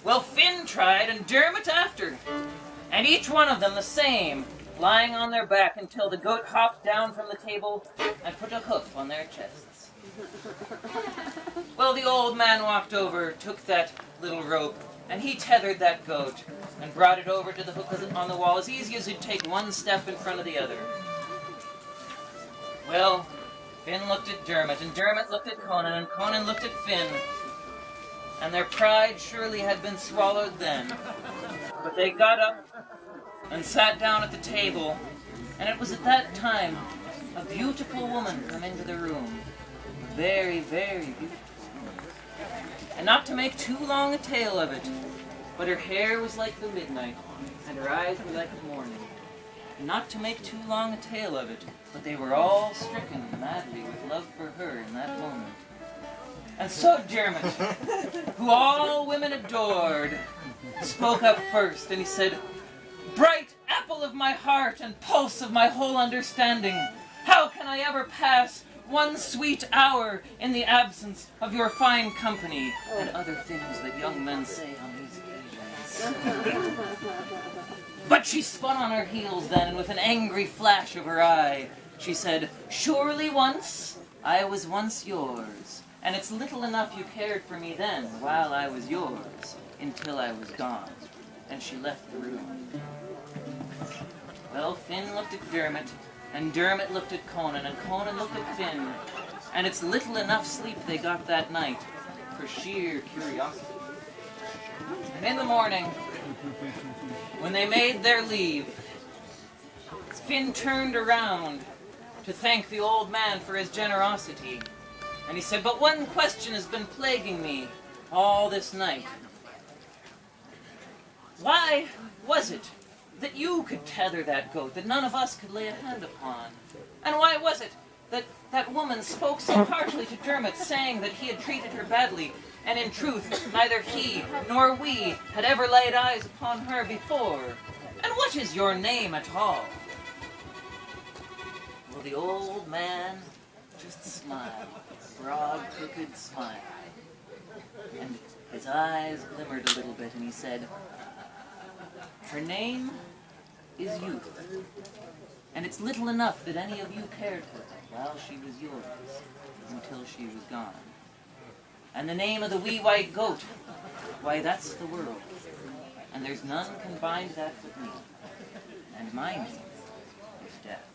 Well, Finn tried and Dermot after, and each one of them the same, lying on their back until the goat hopped down from the table and put a hoof on their chests. Well, the old man walked over, took that little rope, and he tethered that goat and brought it over to the hook on the wall as easy as you'd take one step in front of the other. Well, Finn looked at Dermot, and Dermot looked at Conan, and Conan looked at Finn, and their pride surely had been swallowed then. But they got up and sat down at the table, and it was at that time a beautiful woman come into the room. Very, very beautiful. And not to make too long a tale of it, but her hair was like the midnight, and her eyes were like the morning. And not to make too long a tale of it, but they were all stricken madly with love for her in that moment. And so Dermot, who all women adored, spoke up first, and he said, "Bright apple of my heart and pulse of my whole understanding, how can I ever pass one sweet hour in the absence of your fine company," and other things that young men say on these occasions. But she spun on her heels then, and with an angry flash of her eye, she said, "Surely once I was once yours, and it's little enough you cared for me then, while I was yours, until I was gone." And she left the room. Well, Finn looked at Dermot, and Dermot looked at Conan, and Conan looked at Finn, and it's little enough sleep they got that night, for sheer curiosity. And in the morning, when they made their leave, Finn turned around to thank the old man for his generosity, and he said, "But one question has been plaguing me all this night. Why was it that you could tether that goat that none of us could lay a hand upon? And why was it that that woman spoke so harshly to Dermot, saying that he had treated her badly, and in truth neither he nor we had ever laid eyes upon her before? And what is your name at all?" Well, the old man just smiled, a broad, crooked smile, and his eyes glimmered a little bit, and he said, "Her name is Youth, and it's little enough that any of you cared for her while she was yours, until she was gone. And the name of the wee white goat, why, that's the world, and there's none can bind that with me, and my name is Death."